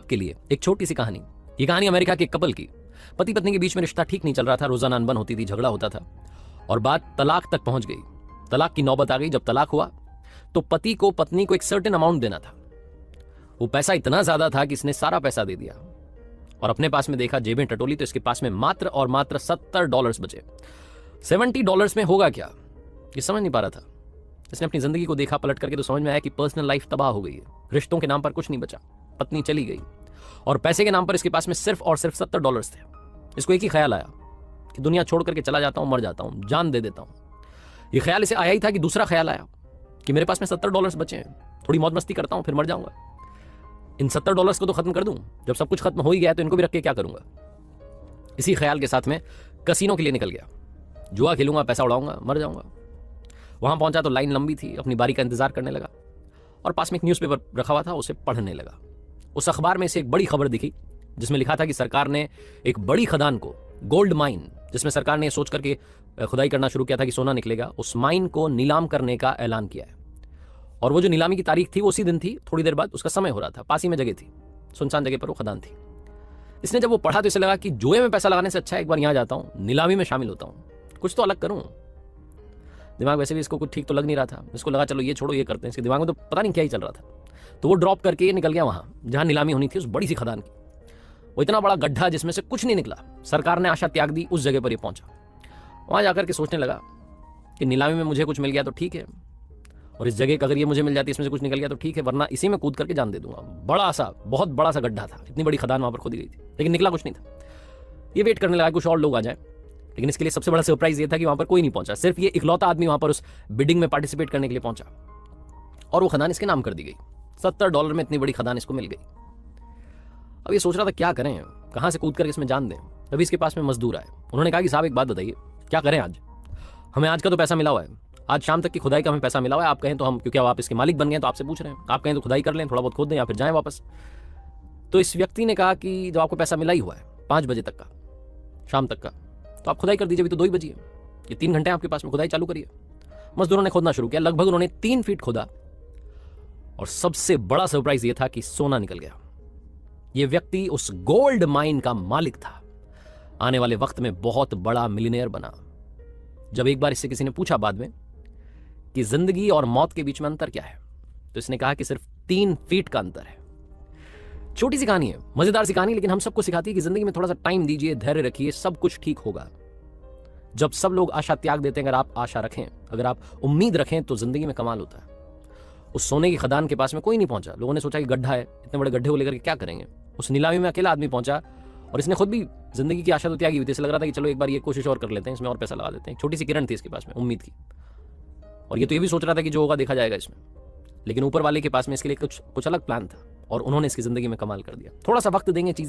आपके लिए एक छोटी सी कहानी। ये कहानी अमेरिका के एक कपल की। पति पत्नी के बीच में रिश्ता ठीक नहीं चल रहा था, रोजाना अनबन होती थी, झगड़ा होता था और बात तलाक तक पहुंच गई। तलाक की नौबत आ गई। जब तलाक हुआ तो पति को पत्नी को एक सर्टेन अमाउंट देना था। वो पैसा इतना ज्यादा था कि इसने सारा पैसा दे दिया और अपने पास में देखा, जेबें टटोली तो इसके पास में मात्र और मात्र $70 बचे। $70 में होगा क्या, ये समझ नहीं पा रहा था। इसने अपनी जिंदगी को देखा पलट करके तो समझ में आया कि पर्सनल लाइफ तबाह हो गई है, रिश्तों के नाम पर कुछ नहीं बचा, पत्नी चली गई और पैसे के नाम पर इसके पास में सिर्फ और सिर्फ $70 थे। इसको एक ही ख्याल आया कि दुनिया छोड़ करके चला जाता हूं, मर जाता हूं, जान दे देता हूं। ये ख्याल इसे आया ही था कि दूसरा ख्याल आया कि मेरे पास में $70 बचे हैं, थोड़ी मौज मस्ती करता हूं, फिर मर जाऊंगा। इन $70 को तो खत्म कर दूं, जब सब कुछ खत्म हो ही गया तो इनको भी रख के क्या करूंगा। इसी ख्याल के साथ में कसिनो के लिए निकल गया। जुआ खेलूंगा, पैसा उड़ाऊंगा, मर जाऊंगा। वहां पहुंचा तो लाइन लंबी थी, अपनी बारी का इंतजार करने लगा और पास में एक न्यूज़पेपर रखा हुआ था, उसे पढ़ने लगा। उस अखबार में से एक बड़ी खबर दिखी जिसमें लिखा था कि सरकार ने एक बड़ी खदान को, गोल्ड माइन, जिसमें सरकार ने सोच करके खुदाई करना शुरू किया था कि सोना निकलेगा, उस माइन को नीलाम करने का ऐलान किया है। और वो जो नीलामी की तारीख थी वो उसी दिन थी। थोड़ी देर बाद उसका समय हो रहा था। पास ही में जगह थी, सुनसान जगह पर वो खदान थी। इसने जब वो पढ़ा तो इसे लगा कि जुए में पैसा लगाने से अच्छा एक बार यहां जाता हूं, नीलामी में शामिल होता हूं, कुछ तो अलग करूं। दिमाग वैसे भी इसको कुछ ठीक तो लग नहीं रहा था। इसको लगा चलो ये छोड़ो, ये करते हैं। इसके दिमाग में तो पता नहीं क्या ही चल रहा था। तो वो ड्रॉप करके ये निकल गया वहां जहां नीलामी होनी थी, उस बड़ी सी खदान की। वो इतना बड़ा गड्ढा जिसमें से कुछ नहीं निकला। सरकार ने आशा त्याग दी, उस जगह पर ये पहुंचा। वहां जाकर के सोचने लगा कि नीलामी में मुझे कुछ मिल गया तो ठीक है, और इस जगह अगर ये मुझे मिल जाती, इसमें से कुछ निकल गया तो ठीक है, वरना इसी में कूद करके जान दे दूंगा। बड़ा सा, बहुत बड़ा सा गड्ढा था, इतनी बड़ी खदान वहां पर खोदी गई थी, लेकिन निकला कुछ नहीं था। ये वेट करने लगा कुछ और लोग आ जाए, लेकिन इसके लिए सबसे बड़ा सरप्राइज ये था कि वहां पर कोई नहीं पहुंचा। सिर्फ ये इकलौता आदमी वहां पर उस बिडिंग में पार्टिसिपेट करने के लिए पहुंचा और वो खदान इसके नाम कर दी गई। $70 में इतनी बड़ी खदान इसको मिल गई। अब ये सोच रहा था क्या करें, कहां से कूद करके इसमें जान दें। तभी इसके पास में मजदूर आए। उन्होंने कहा कि साहब एक बात बताइए, क्या करें आज, हमें आज का तो पैसा मिला हुआ है, आज शाम तक की खुदाई का हमें पैसा मिला हुआ है। आप कहें तो हम, क्योंकि आप इसके मालिक बन गए तो आपसे पूछ रहे हैं, आप कहें तो खुदाई कर लें, थोड़ा बहुत खोद दें या फिर जाएं वापस। तो इस व्यक्ति ने कहा कि जब आपको पैसा मिला ही हुआ है 5 बजे तक का, शाम तक का, तो आप खुदाई कर दीजिए। अभी तो 2 ही बजी है, ये 3 घंटे आपके पास में, खुदाई चालू करिए। मजदूरों ने खोदना शुरू किया। लगभग उन्होंने 3 फीट खोदा और सबसे बड़ा सरप्राइज ये था कि सोना निकल गया। ये व्यक्ति उस गोल्ड माइन का मालिक था, आने वाले वक्त में बहुत बड़ा मिलियनेयर बना। जब एक बार इससे किसी ने पूछा बाद में कि जिंदगी और मौत के बीच में अंतर क्या है, तो इसने कहा कि सिर्फ 3 फीट का अंतर है। छोटी सी कहानी है, मजेदार सी कहानी, लेकिन हम सबको सिखाती है कि जिंदगी में थोड़ा सा टाइम दीजिए, धैर्य रखिए, सब कुछ ठीक होगा। जब सब लोग आशा त्याग देते हैं, अगर आप आशा रखें, अगर आप उम्मीद रखें, तो जिंदगी में कमाल होता है। उस सोने की खदान के पास में कोई नहीं पहुंचा। लोगों ने सोचा कि गड्ढा है, इतने बड़े गड्ढे को लेकर के क्या करेंगे। उस नीलामी में अकेला आदमी पहुंचा और इसने खुद भी जिंदगी की आशा तो त्यागी हुई थी। इसे लग रहा था कि चलो एक बार ये कोशिश और कर लेते हैं, इसमें और पैसा लगा देते हैं। छोटी सी किरण थी इसके पास में उम्मीद की, और ये तो ये भी सोच रहा था कि जो होगा देखा जाएगा इसमें। लेकिन ऊपर वाले के पास में इसके लिए कुछ अलग प्लान था और उन्होंने इसकी जिंदगी में कमाल कर दिया। थोड़ा सा वक्त देंगे, चीजें